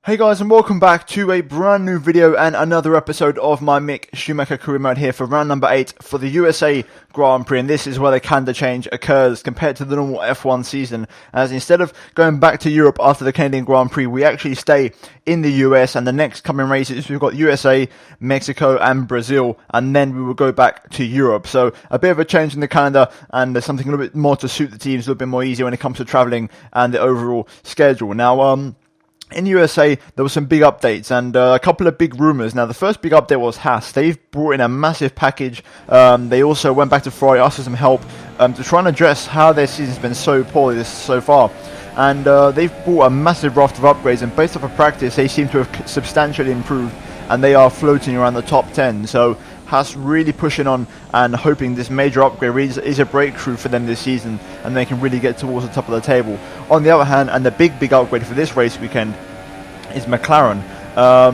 Hey guys, and welcome back to a brand new video and another episode of my Mick Schumacher career mode here for round number 8 for the USA Grand Prix. And this is where the calendar change occurs compared to the normal F1 season, as instead of going back to Europe after the Canadian Grand Prix, we actually stay in the US, and the next coming races we've got USA, Mexico and Brazil, and then we will go back to Europe. So a bit of a change in the calendar, and there's something a little bit more to suit the teams, a little bit more easier when it comes to travelling and the overall schedule. Now, in USA, there were some big updates and a couple of big rumours. Now, the first big update was Haas. They've brought in a massive package. They also went back to Ferrari, asked for some help to try and address how their season's been so poorly so far. And they've brought a massive raft of upgrades, and based off of practice, they seem to have substantially improved, and they are floating around the top 10. So Haas really pushing on and hoping this major upgrade is a breakthrough for them this season, and they can really get towards the top of the table. On the other hand, and the big upgrade for this race weekend is McLaren.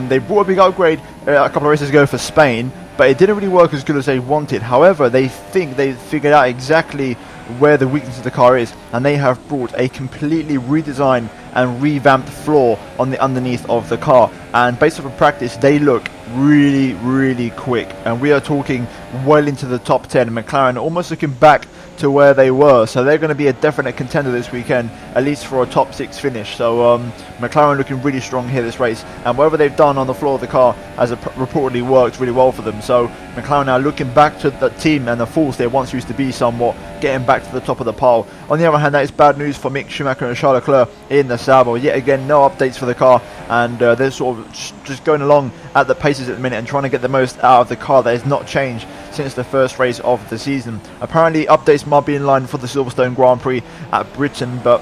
They brought a big upgrade a couple of races ago for Spain, but it didn't really work as good as they wanted. However, they think they figured out exactly where the weakness of the car is, and they have brought a completely redesigned and revamped floor on the underneath of the car, and based off of practice they look really quick, and we are talking well into the top 10. McLaren almost looking back to where they were, so they're going to be a definite contender this weekend, at least for a top 6 finish. So McLaren looking really strong here this race, and whatever they've done on the floor of the car has reportedly worked really well for them. So McLaren now looking back to the team and the force they once used to be, somewhat getting back to the top of the pile. On the other hand, that is bad news for Mick Schumacher and Charles Leclerc in the Sauber. Yet again, no updates for the car, and they're sort of just going along at the paces at the minute and trying to get the most out of the car that has not changed since the first race of the season. Apparently updates might be in line for the Silverstone Grand Prix at Britain, but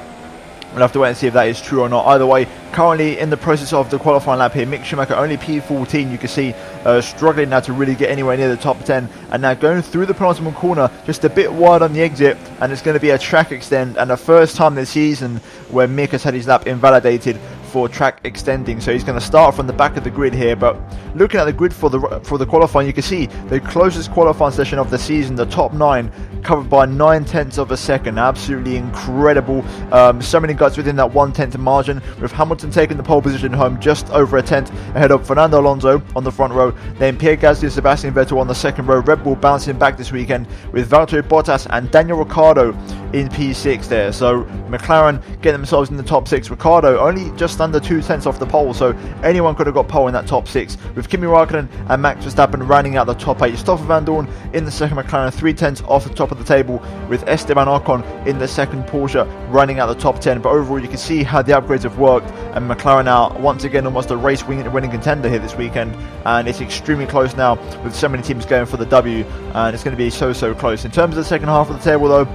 we'll have to wait and see if that is true or not. Either way, currently in the process of the qualifying lap here, Mick Schumacher only P14, you can see struggling now to really get anywhere near the top 10, and now going through the penultimate corner just a bit wide on the exit, and it's going to be a track extend, and the first time this season where Mick has had his lap invalidated for track extending. So he's going to start from the back of the grid here, but looking at the grid for the qualifying, you can see the closest qualifying session of the season, the top 9 covered by 9/10 of a second. Absolutely incredible. So many guys within that 1/10 margin, with Hamilton taking the pole position home just over a tenth ahead of Fernando Alonso on the front row, then Pierre Gasly and Sebastian Vettel on the second row. Red Bull bouncing back this weekend with Valtteri Bottas and Daniel Ricciardo in P6 there. So McLaren getting themselves in the top 6. Ricciardo only just under 2/10 off the pole, so anyone could have got pole in that top 6, with Kimi Raikkonen and Max Verstappen rounding out the top 8. Stoffel Van Dorn in the second McLaren, 3/10 off the top of the table, with Esteban Ocon in the second Porsche running out the top 10. But overall, you can see how the upgrades have worked, and McLaren now once again almost a race winning contender here this weekend, and it's extremely close now with so many teams going for the W, and it's going to be so close. In terms of the second half of the table though,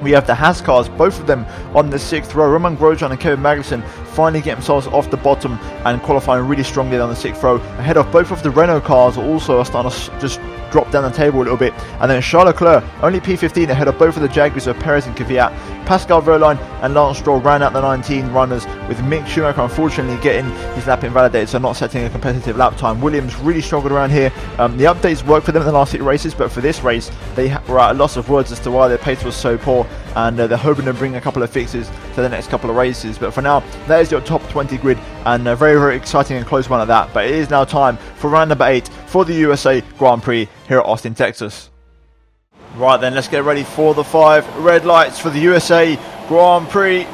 we have the Haas cars, both of them on the 6th row. Romain Grosjean and Kevin Magnussen finally get themselves off the bottom and qualifying really strongly on the 6th row, ahead of both of the Renault cars, also are starting to just drop down the table a little bit. And then Charles Leclerc only P15 ahead of both of the Jaguars of Perez and Kvyat. Pascal Wehrlein and Lance Stroll ran out the 19 runners, with Mick Schumacher unfortunately getting his lap invalidated, so not setting a competitive lap time. Williams really struggled around here. The updates worked for them in the last 6 races, but for this race they were at a loss of words as to why their pace was so poor, and they're hoping to bring a couple of fixes to the next couple of races. But for now, that is your top 20 grid, and a very exciting and close one at that. But it is now time for round number 8 for the USA Grand Prix here at Austin, Texas. Right then, let's get ready for the 5 red lights for the USA Grand Prix.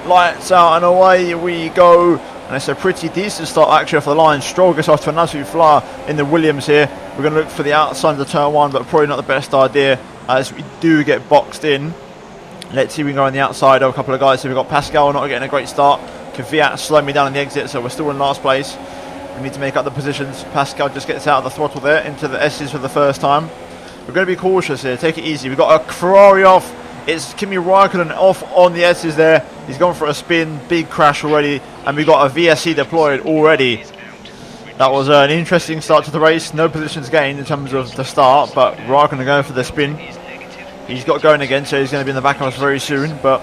Lights out and away we go. And it's a pretty decent start actually off the line. Stroll gets off to an absolute flyer in the Williams here. We're going to look for the outside of the turn 1, but probably not the best idea as we do get boxed in. Let's see if we can go on the outside of a couple of guys. So we've got Pascal not getting a great start. Kvyat slowing me down on the exit, so we're still in last place. We need to make up the positions. Pascal just gets out of the throttle there into the S's for the first time. We're going to be cautious here, take it easy. We've got a Ferrari off. It's Kimi Raikkonen off on the S's there. He's gone for a spin, big crash already, and we've got a VSC deployed already. That was an interesting start to the race. No positions gained in terms of the start, but Raikkonen going for the spin. He's got going again, so he's going to be in the back of us very soon, but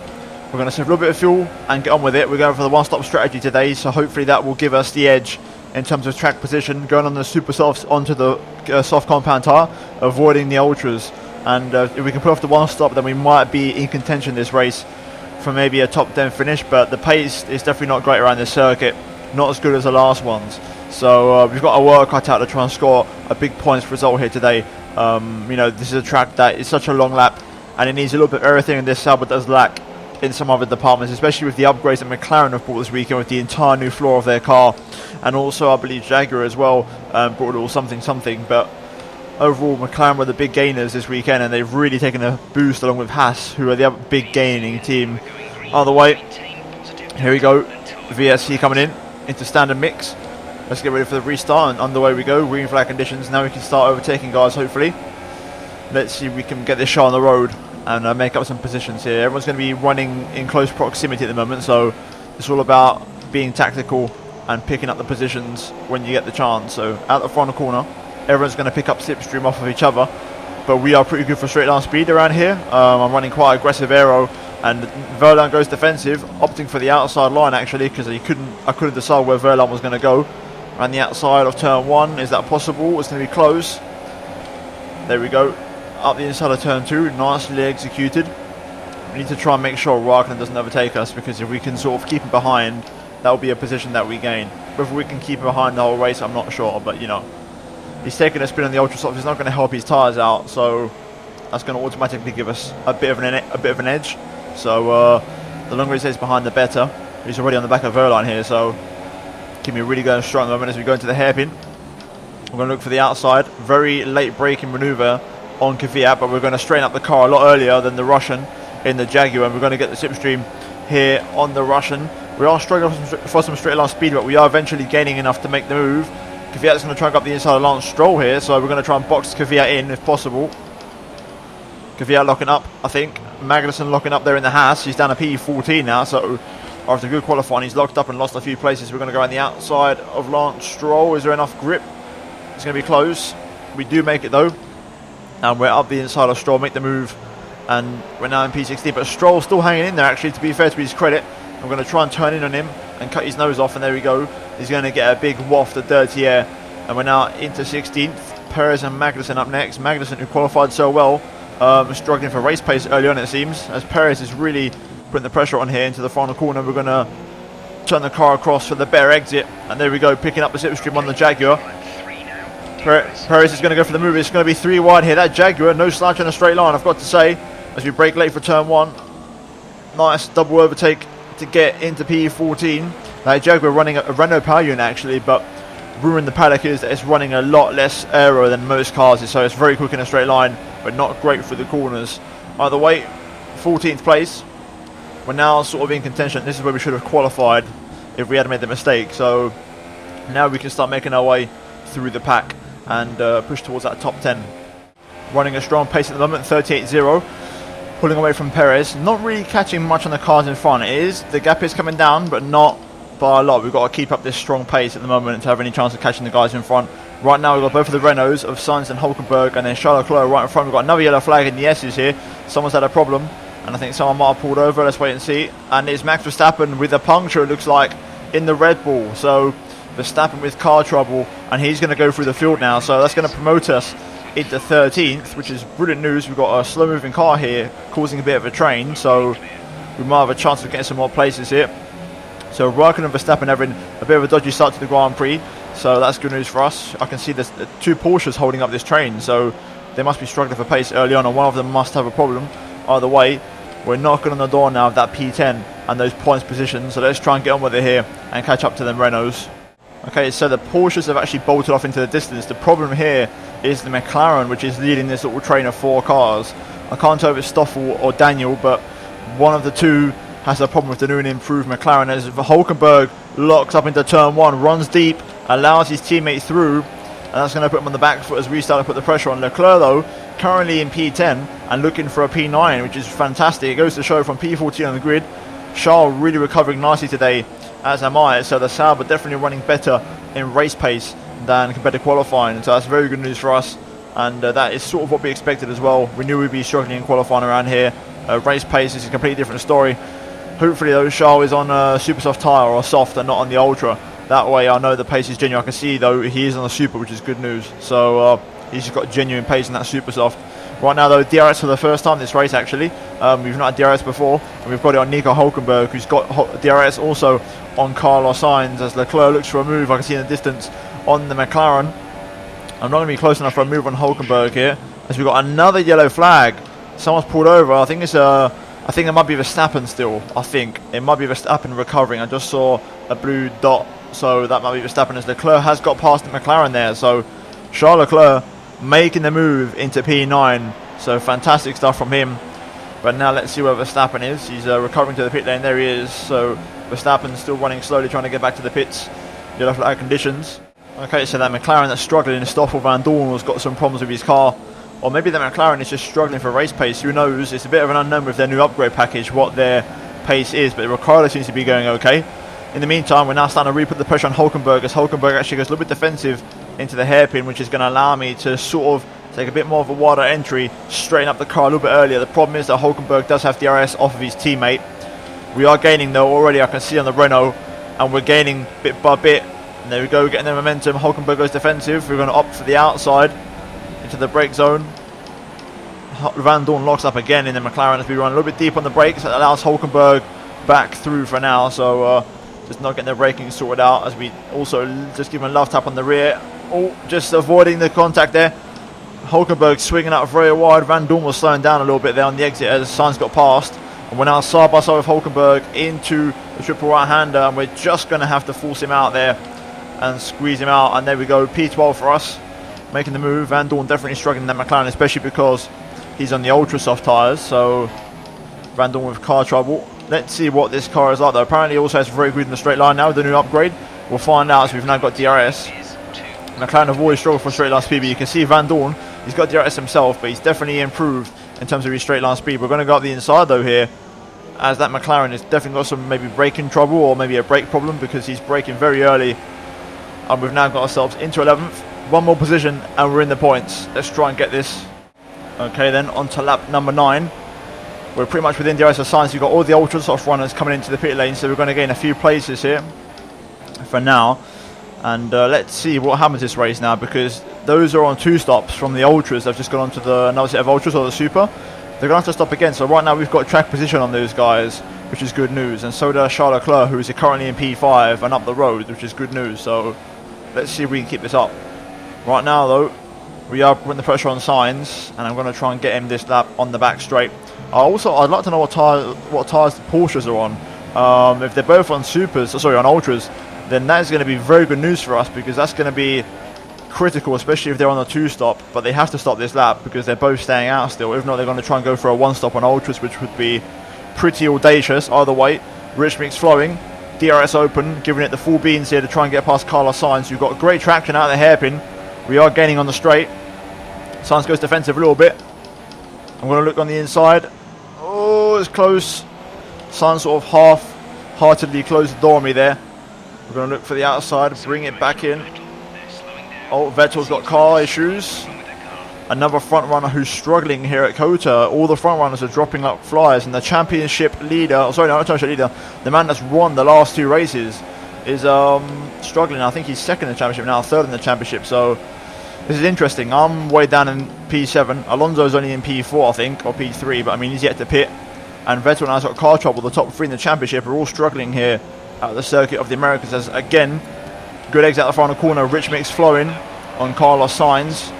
we're going to save a little bit of fuel and get on with it. We're going for the one-stop strategy today, so hopefully that will give us the edge in terms of track position, going on the super softs onto the soft compound tyre, avoiding the ultras. And if we can put off the one stop, then we might be in contention this race for maybe a top 10 finish, but the pace is definitely not great around this circuit. not as good as the last ones. So we've got our work cut out to try and score a big points result here today. You know, this is a track that is such a long lap, and it needs a little bit of everything, and this Sauber does lack in some other departments, especially with the upgrades that McLaren have brought this weekend with the entire new floor of their car, and also I believe Jaguar as well brought all something. But overall, McLaren were the big gainers this weekend, and they've really taken a boost along with Haas, who are the other big gaining team. Either way, here we go. VSC coming in into standard mix. Let's get ready for the restart, and underway we go. Green flag conditions. Now we can start overtaking, guys, hopefully. Let's see if we can get this show on the road and make up some positions here. Everyone's going to be running in close proximity at the moment, so it's all about being tactical and picking up the positions when you get the chance. So out the front corner, everyone's going to pick up slipstream off of each other, but we are pretty good for straight line speed around here. I'm running quite aggressive aero, and Verlaine goes defensive, opting for the outside line actually, because I couldn't decide where Verlaine was going to go. Around the outside of turn 1, is that possible? It's going to be close. There we go. Up the inside of turn 2, nicely executed. We need to try and make sure Raikkonen doesn't overtake us, because if we can sort of keep him behind, that will be a position that we gain. Whether we can keep him behind the whole race, I'm not sure, but you know, he's taking a spin on the ultra softs. It's not going to help his tyres out, so that's going to automatically give us a bit of an edge. So the longer he stays behind, the better. He's already on the back of Verlaine here, so keep me really going strong at the moment as we go into the hairpin. We're going to look for the outside. Very late braking manoeuvre on Kvyat, but we're going to straighten up the car a lot earlier than the Russian in the Jaguar, and we're going to get the slipstream here on the Russian. We are struggling for some straight line speed, but we are eventually gaining enough to make the move. Kvyat's going to try and go up the inside of Lance Stroll here, so we're going to try and box Kvyat in if possible. Kvyat locking up, I think. Magnussen locking up there in the Haas. He's down to P14 now, so after good qualifying, he's locked up and lost a few places. We're going to go on the outside of Lance Stroll. Is there enough grip? It's going to be close. We do make it though, and we're up the inside of Stroll, make the move, and we're now in P16, but Stroll's still hanging in there actually, to be fair to his credit. I'm going to try and turn in on him and cut his nose off, and there we go. He's going to get a big waft of dirty air, and we're now into 16th. Perez and Magnussen up next. Magnussen, who qualified so well, struggling for race pace early on, it seems, as Perez is really putting the pressure on here into the final corner. We're going to turn the car across for the better exit, and there we go, picking up the slipstream on the Jaguar. Perez is going to go for the move. It's going to be 3 wide here. That Jaguar, no slouch in a straight line, I've got to say, as we brake late for turn 1. Nice double overtake to get into P14. That Jaguar running a Renault power unit actually, but rumour in the paddock is that it's running a lot less aero than most cars, so it's very quick in a straight line, but not great for the corners. Either way, 14th place. We're now sort of in contention. This is where we should have qualified if we had made the mistake. So now we can start making our way through the pack and push towards that top 10. Running a strong pace at the moment, 38.0. Pulling away from Perez. Not really catching much on the cars in front. The gap is coming down, but not by a lot. We've got to keep up this strong pace at the moment to have any chance of catching the guys in front. Right now we've got both of the Renaults of Sainz and Hulkenberg, and then Charles Leclerc right in front. We've got another yellow flag in the S's here. Someone's had a problem, and I think someone might have pulled over. Let's wait and see. And it's Max Verstappen with a puncture, it looks like, in the Red Bull. So Verstappen with car trouble, and he's going to go through the field now. So that's going to promote us into 13th, which is brilliant news. We've got a slow moving car here causing a bit of a train, so we might have a chance of getting some more places here. So Raikkonen and Verstappen having a bit of a dodgy start to the Grand Prix, so that's good news for us. I can see there's 2 Porsches holding up this train, so they must be struggling for pace early on, and one of them must have a problem. Either way, we're knocking on the door now of that P10 and those points positions, so let's try and get on with it here and catch up to them Renaults. Okay, so the Porsches have actually bolted off into the distance. The problem here is the McLaren, which is leading this little train of 4 cars. I can't tell if it's Stoffel or Daniel, but one of the two has a problem with the new and improved McLaren, as Hulkenberg locks up into turn 1, runs deep, allows his teammate through, and that's going to put him on the back foot as we start to put the pressure on. Leclerc though, currently in P10 and looking for a P9, which is fantastic. It goes to show from P14 on the grid. Charles really recovering nicely today, as am I, so the Sauber definitely running better in race pace than compared to qualifying, so that's very good news for us, and that is sort of what we expected as well. We knew we'd be struggling in qualifying around here. Race pace is a completely different story. Hopefully though Charles is on a super soft tyre or soft and not on the ultra. That way I know the pace is genuine. I can see though he is on the super, which is good news. So he's just got genuine pace in that super soft. Right now though, DRS for the first time this race actually. We've not had DRS before, and we've got it on Nico Hülkenberg, who's got DRS also on Carlos Sainz as Leclerc looks for a move. I can see in the distance on the McLaren. I'm not going to be close enough for a move on Hülkenberg here, as we've got another yellow flag. Someone's pulled over. I think it might be Verstappen still. I think it might be Verstappen recovering. I just saw a blue dot, so that might be Verstappen, as Leclerc has got past the McLaren there. So Charles Leclerc making the move into P9, so fantastic stuff from him. But now let's see where Verstappen is. He's recovering to the pit lane. There he is. So Verstappen still running slowly, trying to get back to the pits. Yellow flag conditions. Okay, so that McLaren that's struggling, Stoffel Van Dorn has got some problems with his car, or maybe the McLaren is just struggling for race pace. Who knows? It's a bit of an unknown with their new upgrade package what their pace is, but Ricciardo seems to be going okay. In the meantime, we're now starting to re-put the pressure on Hülkenberg, as Hülkenberg actually goes a little bit defensive into the hairpin, which is going to allow me to sort of take a bit more of a wider entry, straighten up the car a little bit earlier. The problem is that Hülkenberg does have DRS off of his teammate. We are gaining though already, I can see on the Renault, and we're gaining bit by bit. And there we go, getting the momentum. Hülkenberg goes defensive. We're going to opt for the outside into the brake zone. Van Dorn locks up again in the McLaren as we run a little bit deep on the brakes. That allows Hülkenberg back through for now. So just not getting the braking sorted out, as we also just give him a love tap on the rear. Oh, just avoiding the contact there. Hülkenberg swinging out very wide. Van Dorn was slowing down a little bit there on the exit as Sainz got past. And we're now side by side with Hülkenberg into the triple right-hander, and we're just going to have to force him out there and squeeze him out. And there we go, P12 for us, making the move. Van Dorn definitely struggling in that McLaren, especially because he's on the ultra soft tyres. So Van Dorn with car trouble. Let's see what this car is like though. Apparently it also has very good in the straight line now with the new upgrade. We'll find out as we've now got DRS. McLaren have always struggled for straight line speed, but you can see Van Dorn, he's got DRS himself, but he's definitely improved in terms of his straight line speed. We're going to go up the inside though here, as that McLaren has definitely got some maybe braking trouble or maybe a brake problem, because he's braking very early. And we've now got ourselves into 11th. One more position and we're in the points. Let's try and get this. Okay then, on to lap number 9. We're pretty much within DRS of Sainz. You've got all the ultra soft runners coming into the pit lane, so we're going to gain a few places here for now. And let's see what happens this race now, because those are on 2 stops from the ultras. They've just gone on to another set of ultras, or the super. They're going to have to stop again. So right now we've got track position on those guys, which is good news. And so does Charles Leclerc, who is currently in P5 and up the road, which is good news. So let's see if we can keep this up. Right now though, we are putting the pressure on Sainz, and I'm going to try and get him this lap on the back straight. I'd like to know what tyres the Porsches are on. If they're both on on ultras, then that is going to be very good news for us, because that's going to be critical, especially if they're on a 2-stop. But they have to stop this lap because they're both staying out still. If not, they're going to try and go for a 1-stop on ultras, which would be pretty audacious either way. Rich mix flowing, DRS open, giving it the full beans here to try and get past Carlos Sainz. You've got great traction out of the hairpin. We are gaining on the straight. Sainz goes defensive a little bit. I'm going to look on the inside. Oh, it's close. Sainz sort of half-heartedly closed the door on me there. We're going to look for the outside, bring it back in. Oh, Vettel's got car issues. Another front runner who's struggling here at Kota. All the front runners are dropping like flies, and the championship leader, the man that's won the last 2 races is struggling. I think he's second in the championship now, third in the championship. So this is interesting. I'm way down in P7. Alonso's only in P4, I think, or P3, but I mean, he's yet to pit. And Vettel now's got car trouble. The top 3 in the championship are all struggling here at the circuit of the Americas. As again, good exit out the final corner. Rich mix flowing on Carlos Sainz.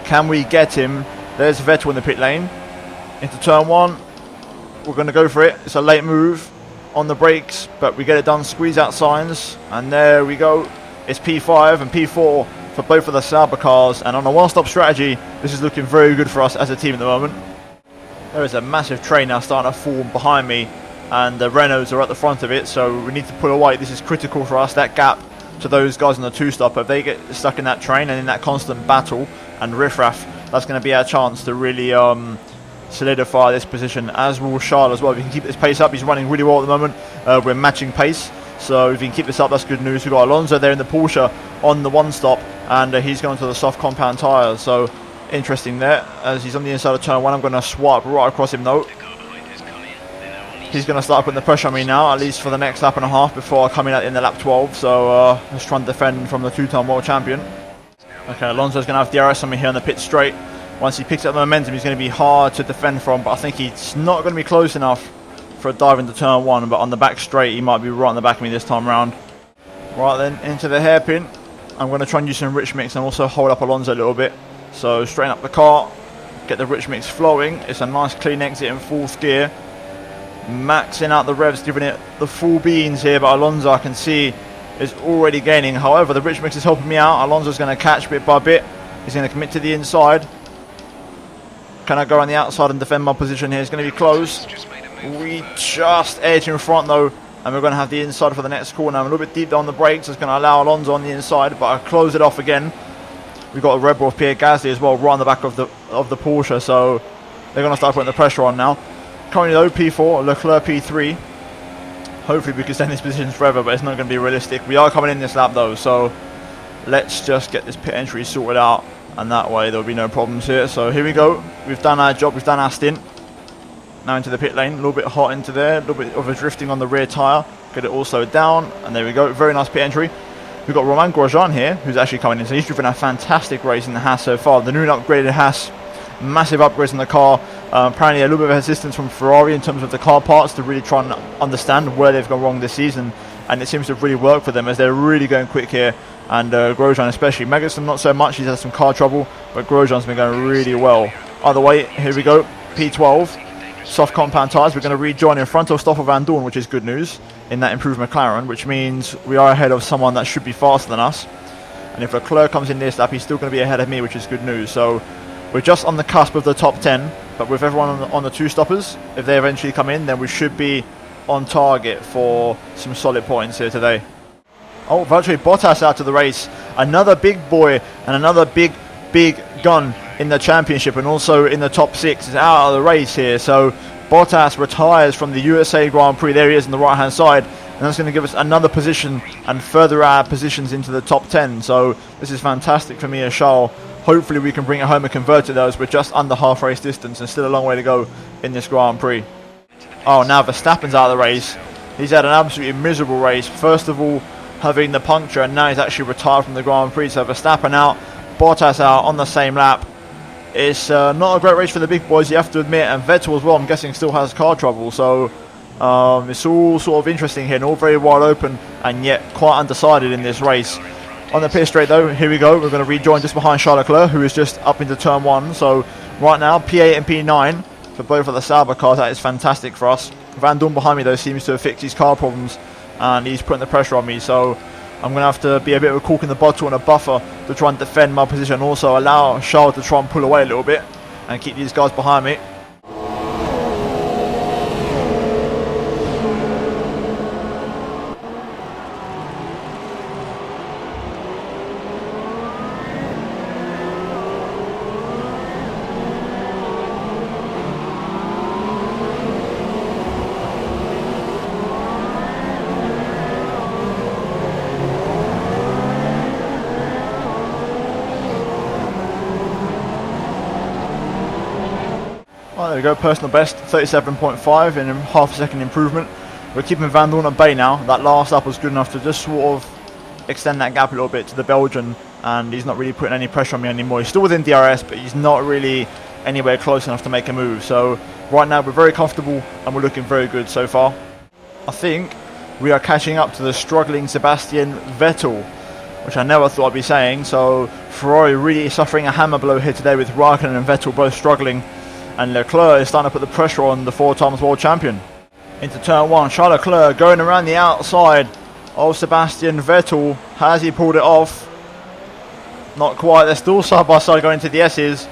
Can we get him? There's Vettel in the pit lane. Into turn 1. We're going to go for it. It's a late move on the brakes, but we get it done. Squeeze out Sainz, and there we go. It's P5 and P4 for both of the Sauber cars, and on a 1-stop strategy, this is looking very good for us as a team at the moment. There is a massive train now starting to form behind me, and the Renaults are at the front of it, so we need to pull away. This is critical for us, that gap to those guys on the 2-stop. If they get stuck in that train and in that constant battle and riffraff, that's going to be our chance to really solidify this position, as will Charles as well. If we can keep this pace up, he's running really well at the moment. We're matching pace, so if we can keep this up, that's good news. We've got Alonso there in the Porsche on the 1-stop, and he's going to the soft compound tyres, so interesting there. As he's on the inside of turn 1, I'm going to swipe right across him though. He's going to start putting the pressure on me now, at least for the next lap and a half before I come in in the lap 12. So let's try and defend from the 2-time world champion. Okay, Alonso's going to have DRS on me here on the pit straight. Once he picks up the momentum, he's going to be hard to defend from, but I think he's not going to be close enough for a dive into turn 1, but on the back straight, he might be right on the back of me this time round. Right then, into the hairpin. I'm going to try and use some rich mix and also hold up Alonso a little bit. So straighten up the car, get the rich mix flowing. It's a nice clean exit in 4th gear. Maxing out the revs, giving it the full beans here, but Alonso I can see is already gaining. However, the rich mix is helping me out. Alonso's going to catch bit by bit. He's going to commit to the inside. Can I go on the outside and defend my position here? It's going to be close. We just edge in front though, and we're going to have the inside for the next corner. I'm a little bit deep down the brakes. It's going to allow Alonso on the inside, but I close it off again. We've got a Red Bull of Pierre Gasly as well, right on the back of the Porsche, so they're going to start putting the pressure on now. Currently though, P4, Leclerc P3. Hopefully we can stay in this position forever, but it's not going to be realistic. We are coming in this lap though, so let's just get this pit entry sorted out, and that way there'll be no problems here. So here we go. We've done our job, we've done our stint. Now into the pit lane, a little bit hot into there, a little bit of a drifting on the rear tyre. Get it all slowed down, and there we go. Very nice pit entry. We've got Romain Grosjean here, who's actually coming in. So he's driven a fantastic race in the Haas so far. The new and upgraded Haas, massive upgrades in the car. Apparently a little bit of assistance from Ferrari in terms of the car parts to really try and understand where they've gone wrong this season. And it seems to have really worked for them as they're really going quick here. And Grosjean especially. Magnussen not so much, he's had some car trouble, but Grosjean's been going really well. Either way, here we go, P12. Soft compound tyres. We're going to rejoin in front of Stoffel Van Dorn, which is good news in that improved McLaren, which means we are ahead of someone that should be faster than us. And if Leclerc comes in this lap, he's still going to be ahead of me, which is good news. So we're just on the cusp of the top 10, but with everyone on the 2 stoppers, if they eventually come in, then we should be on target for some solid points here today. Oh, virtually Bottas out of the race. Another big boy and another big gun in the championship, and also in the top 6 is out of the race here. So Bottas retires from the USA Grand Prix. There he is on the right hand side, and that's going to give us another position and further our positions into the top 10. So this is fantastic for me as Charles. Hopefully we can bring it home and convert it though, as we're just under half race distance and still a long way to go in this Grand Prix. Oh, now Verstappen's out of the race. He's had an absolutely miserable race. First of all having the puncture, and now he's actually retired from the Grand Prix. So Verstappen out, Bottas out on the same lap. It's not a great race for the big boys, you have to admit, and Vettel as well, I'm guessing, still has car trouble. So it's all sort of interesting here and all very wide open and yet quite undecided in this race. On the pit straight though, here we go. We're going to rejoin just behind Charles Leclerc, who is just up into turn 1. So right now, P8 and P9 for both of the Sauber cars. That is fantastic for us. Van Dorn behind me though seems to have fixed his car problems, and he's putting the pressure on me. So I'm going to have to be a bit of a cork in the bottle and a buffer to try and defend my position. Also allow Charles to try and pull away a little bit and keep these guys behind me. There we go, personal best, 37.5 in half a second improvement. We're keeping Van Dorn at bay now. That last lap was good enough to just sort of extend that gap a little bit to the Belgian, and he's not really putting any pressure on me anymore. He's still within DRS, but he's not really anywhere close enough to make a move. So right now we're very comfortable and we're looking very good so far. I think we are catching up to the struggling Sebastian Vettel, which I never thought I'd be saying. So Ferrari really suffering a hammer blow here today with Raikkonen and Vettel both struggling. And Leclerc is starting to put the pressure on the 4-time world champion. Into turn 1, Charles Leclerc going around the outside of Sebastian Vettel. Has he pulled it off? Not quite, they're still side by side going to the S's.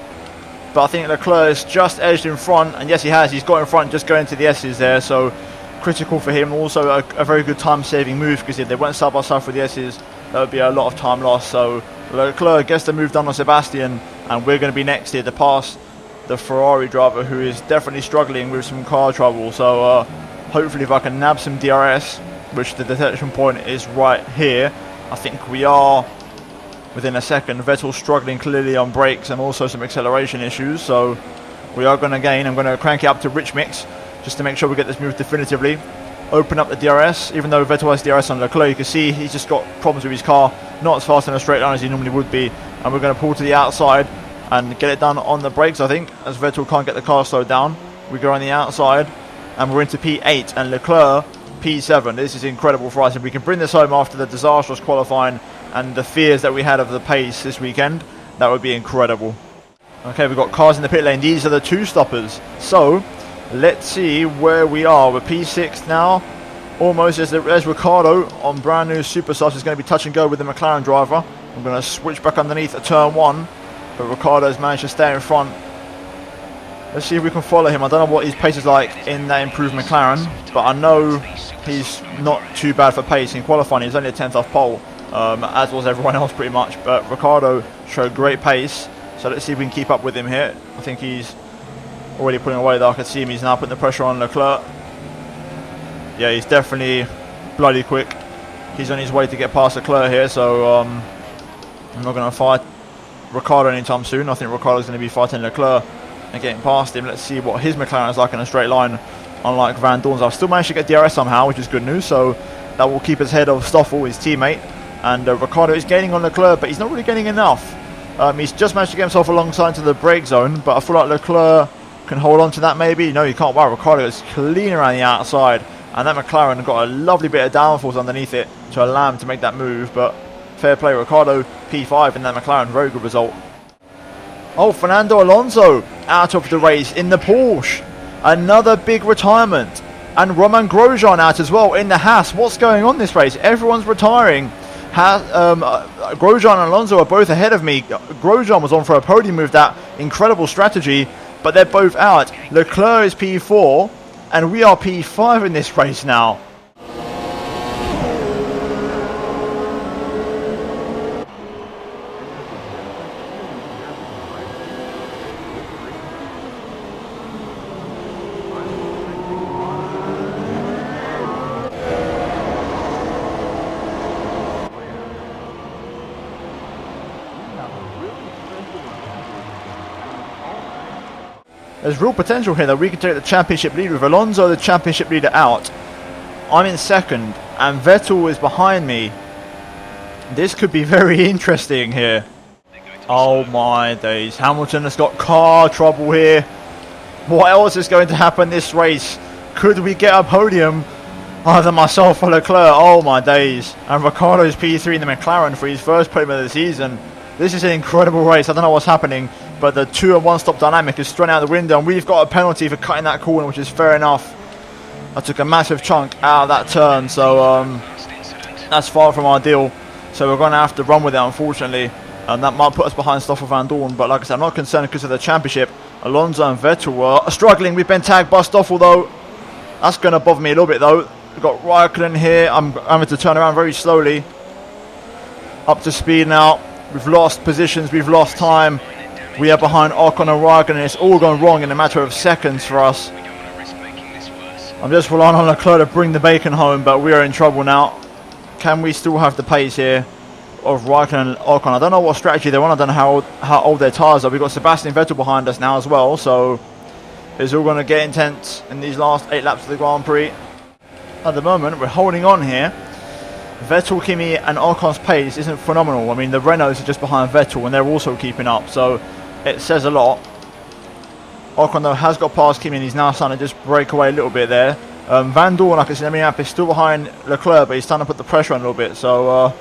But I think Leclerc is just edged in front, and yes he has, he's got in front just going to the S's there. So critical for him, also a very good time saving move, because if they went side by side for the S's, that would be a lot of time lost. So Leclerc gets the move done on Sebastian, and we're going to be next here to pass the Ferrari driver, who is definitely struggling with some car trouble. So hopefully if I can nab some DRS, which the detection point is right here, I think we are within a second. Vettel struggling clearly on brakes and also some acceleration issues, so we are going to gain. I'm going to crank it up to rich mix just to make sure we get this move definitively. Open up the DRS. Even though Vettel has DRS on Leclerc, you can see he's just got problems with his car, not as fast in a straight line as he normally would be, and we're going to pull to the outside. and get it done on the brakes, I think, as Vettel can't get the car slowed down. We go on the outside, and we're into P8, and Leclerc P7. This is incredible for us. If we can bring this home after the disastrous qualifying and the fears that we had of the pace this weekend, that would be incredible. Okay, we've got cars in the pit lane. These are the two stoppers. So, let's see where we are. We're P6 now. Almost as Ricciardo on brand new Superstars is going to be touch and go with the McLaren driver. I'm going to switch back underneath at turn 1, but Ricciardo's managed to stay in front. Let's see if we can follow him. I don't know what his pace is like in that improved McLaren, but I know he's not too bad for pace. In qualifying, he's only a 10th off pole, as was everyone else pretty much. But Ricciardo showed great pace, so let's see if we can keep up with him here. I think he's already pulling away though. I can see him. He's now putting the pressure on Leclerc. Yeah, he's definitely bloody quick. He's on his way to get past Leclerc here, so I'm not going to fight Ricciardo anytime soon. I think Ricciardo's going to be fighting Leclerc and getting past him. Let's see what his McLaren is like in a straight line, unlike Van Dorn's. I've still managed to get DRS somehow, which is good news, so that will keep us ahead of Stoffel, his teammate. And Ricciardo is gaining on Leclerc, but he's not really gaining enough. He's just managed to get himself alongside to the brake zone, but I feel like Leclerc can hold on to that maybe. No, he can't. Wow, Ricciardo is clean around the outside. And that McLaren got a lovely bit of downforce underneath it to allow him to make that move. But fair play, Ricciardo P5 in that McLaren. Very good result. Oh, Fernando Alonso out of the race in the Porsche. Another big retirement. And Roman Grosjean out as well in the Haas. What's going on this race? Everyone's retiring. Grosjean and Alonso are both ahead of me. Grosjean was on for a podium with that incredible strategy, but they're both out. Leclerc is P4. And we are P5 in this race now. There's real potential here that we can take the championship lead with Alonso, the championship leader, out. I'm in second, and Vettel is behind me. This could be very interesting here. Oh my days. Hamilton has got car trouble here. What else is going to happen this race? Could we get a podium? Either myself or Leclerc. Oh my days. And Ricciardo's P3 in the McLaren for his first podium of the season. This is an incredible race. I don't know what's happening, but the 2 and 1 stop dynamic is thrown out the window, and we've got a penalty for cutting that corner, which is fair enough. I took a massive chunk out of that turn, so that's far from ideal. So we're going to have to run with it, unfortunately, and that might put us behind Stoffel Van Dorn. But like I said, I'm not concerned because of the championship. Alonso and Vettel are struggling. We've been tagged by Stoffel though. That's going to bother me a little bit though. We've got Raikkonen here. I'm having to turn around very slowly. Up to speed now. We've lost positions, we've lost time. We are behind Ocon and Raikkonen, and it's all gone wrong in a matter of seconds for us. I'm just relying on Leclerc to bring the bacon home, but we are in trouble now. Can we still have the pace here of Raikkonen and Ocon? I don't know what strategy they're on. I don't know how old their tyres are. We've got Sebastian Vettel behind us now as well, so it's all going to get intense in these last 8 laps of the Grand Prix. At the moment, we're holding on here. Vettel, Kimi and Ocon's pace isn't phenomenal. I mean, the Renaults are just behind Vettel and they're also keeping up, so it says a lot. Ocon though has got past Kimi and he's now starting to just break away a little bit there. Van Dorn, like I said, is still behind Leclerc, but he's starting to put the pressure on a little bit, so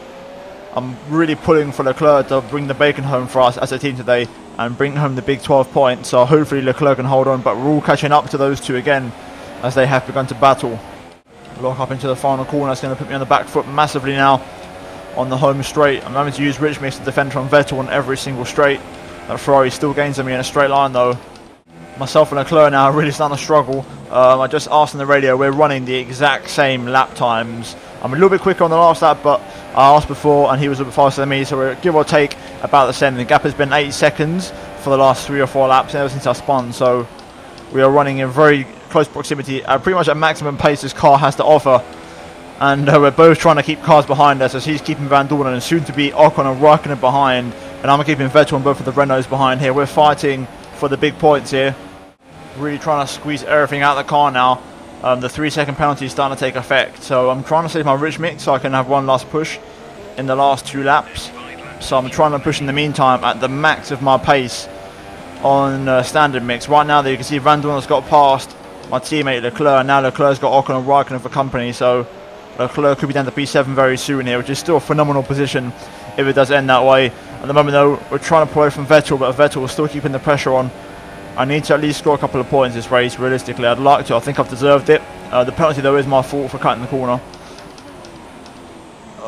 I'm really pulling for Leclerc to bring the bacon home for us as a team today and bring home the big 12 points, so hopefully Leclerc can hold on, but we're all catching up to those two again as they have begun to battle. Lock up into the final corner. That's going to put me on the back foot massively now on the home straight. I'm having to use rich mix to defend from Vettel on every single straight. That Ferrari still gains on me in a straight line though. Myself and Leclerc now are really starting to struggle. I just asked on the radio, we're running the exact same lap times. I'm a little bit quicker on the last lap, but I asked before and he was a bit faster than me, so we're give or take about the same. The gap has been 8 seconds for the last 3 or 4 laps ever since I spun, so we are running in very close proximity at pretty much at maximum pace this car has to offer, and we're both trying to keep cars behind us as he's keeping Van Dorn and soon to be Ocon and Raikkonen behind, and I'm keeping Vettel and both of the Renaults behind here. We're fighting for the big points here, really trying to squeeze everything out of the car now. The 3-second penalty is starting to take effect, so I'm trying to save my rich mix so I can have one last push in the last 2 laps. So I'm trying to push in the meantime at the max of my pace on standard mix. Right now, there you can see Van Dorn has got past my teammate Leclerc, and now Leclerc's got Ocon and Raikkonen for company, so Leclerc could be down to P7 very soon here, which is still a phenomenal position if it does end that way. At the moment though, we're trying to pull away from Vettel, but Vettel is still keeping the pressure on. I need to at least score a couple of points this race, realistically. I'd like to. I think I've deserved it. The penalty though is my fault for cutting the corner.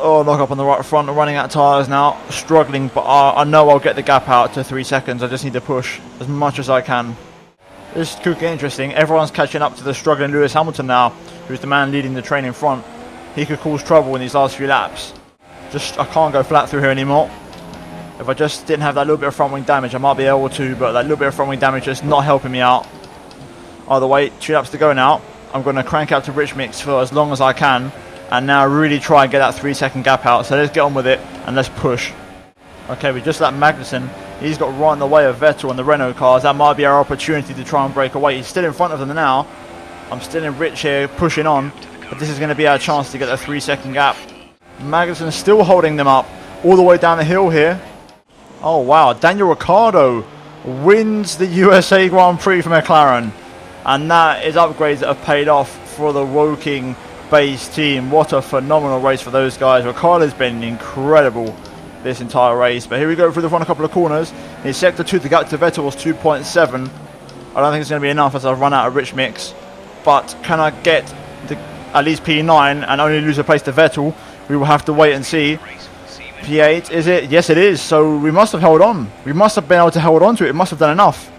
Oh, knock up on the right front, running out of tyres now, struggling, but I know I'll get the gap out to 3 seconds. I just need to push as much as I can. This could get interesting. Everyone's catching up to the struggling Lewis Hamilton now, who's the man leading the train in front. He could cause trouble in these last few laps. I can't go flat through here anymore. If I just didn't have that little bit of front wing damage, I might be able to, but that little bit of front wing damage is not helping me out. Either way, 2 laps to go now. I'm going to crank out to rich mix for as long as I can, and now really try and get that 3 second gap out. So let's get on with it and let's push. Okay, we just let Magnussen. He's got right in the way of Vettel and the Renault cars. That might be our opportunity to try and break away. He's still in front of them now. I'm still in rich here, pushing on. But this is going to be our chance to get the 3 second gap. Magnussen still holding them up all the way down the hill here. Oh wow, Daniel Ricciardo wins the USA Grand Prix for McLaren. And that is upgrades that have paid off for the Woking base team. What a phenomenal race for those guys. Ricciardo's been incredible this entire race. But here we go through the front a couple of corners. In sector 2, the gap to Vettel was 2.7. I don't think it's going to be enough as I've run out of rich mix. But can I get at least P9 and only lose a place to Vettel? We will have to wait and see. P8, is it? Yes, it is. So we must have held on. We must have been able to hold on to it. It must have done enough.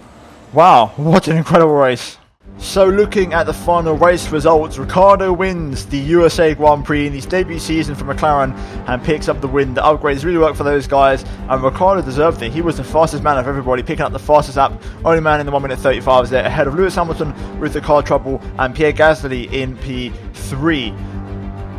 Wow, what an incredible race. So looking at the final race results, Ricciardo wins the USA Grand Prix in his debut season for McLaren and picks up the win. The upgrades really worked for those guys, and Ricciardo deserved it. He was the fastest man of everybody, picking up the fastest lap. Only man in the 1 minute 35 is there, ahead of Lewis Hamilton with the car trouble and Pierre Gasly in P3.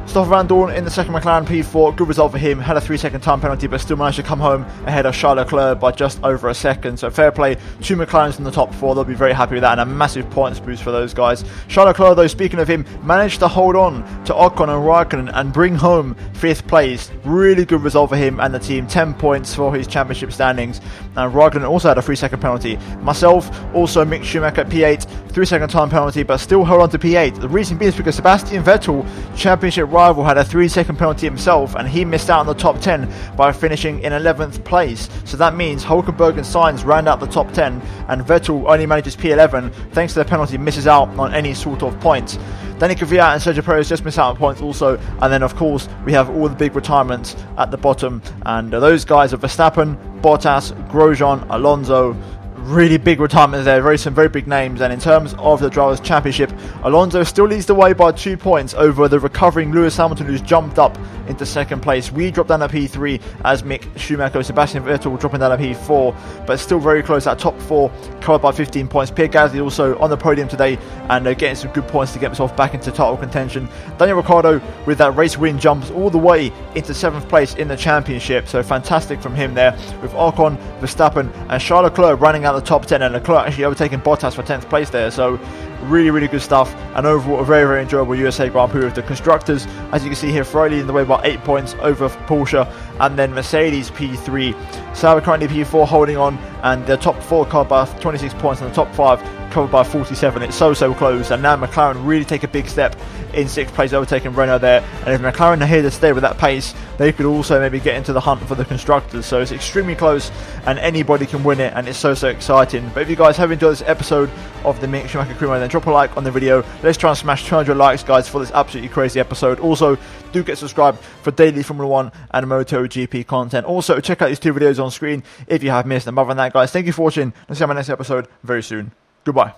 Stoffel Vandoorne in the second McLaren P4, good result for him, had a 3 second time penalty but still managed to come home ahead of Charles Leclerc by just over a second. So fair play, 2 McLarens in the top 4, they'll be very happy with that, and a massive points boost for those guys. Charles Leclerc though, speaking of him, managed to hold on to Ocon and Raikkonen and bring home 5th place. Really good result for him and the team, 10 points for his championship standings, and Raikkonen also had a 3 second penalty. Myself, also Mick Schumacher P8, 3 second time penalty but still hold on to P8. The reason being is because Sebastian Vettel, championship rival, had a 3 second penalty himself, and he missed out on the top 10 by finishing in 11th place. So that means Hulkenberg and Sainz round out the top 10, and Vettel only manages P11 thanks to the penalty, misses out on any sort of points. Dani Kvyat and Sergio Perez just miss out on points also, and then of course we have all the big retirements at the bottom, and those guys are Verstappen, Bottas, Grosjean, Alonso. Really big retirements there, some very big names. And in terms of the Drivers' Championship, Alonso still leads the way by 2 points over the recovering Lewis Hamilton, who's jumped up into second place. We dropped down to P3 as Mick Schumacher, Sebastian Vettel dropping down to P4, but still very close. That top 4 covered by 15 points. Pierre Gasly also on the podium today and getting some good points to get himself back into title contention. Daniel Ricciardo with that race win jumps all the way into 7th place in the championship, so fantastic from him there, with Ocon, Verstappen and Charles Leclerc running out the top 10, and Leclerc actually overtaking Bottas for 10th place there. So really good stuff, and overall a very enjoyable USA Grand Prix with the constructors. As you can see here, Ferrari in the way by 8 points over Porsche, and then Mercedes P3, Sauber currently P4 holding on, and the top 4 covered by 26 points and the top 5 covered by 47. It's so close, and now McLaren really take a big step in 6th place, overtaking Renault there, and if McLaren are here to stay with that pace, they could also maybe get into the hunt for the constructors. So it's extremely close and anybody can win it, and it's so exciting. But if you guys have enjoyed this episode of the Mick Schumacher Crew, then drop a like on the video. Let's try and smash 200 likes, guys, for this absolutely crazy episode. Also, do get subscribed for daily Formula 1 and MotoGP content. Also, check out these 2 videos on screen if you have missed them. Other than that, guys, thank you for watching. Let's see you on my next episode very soon. Goodbye.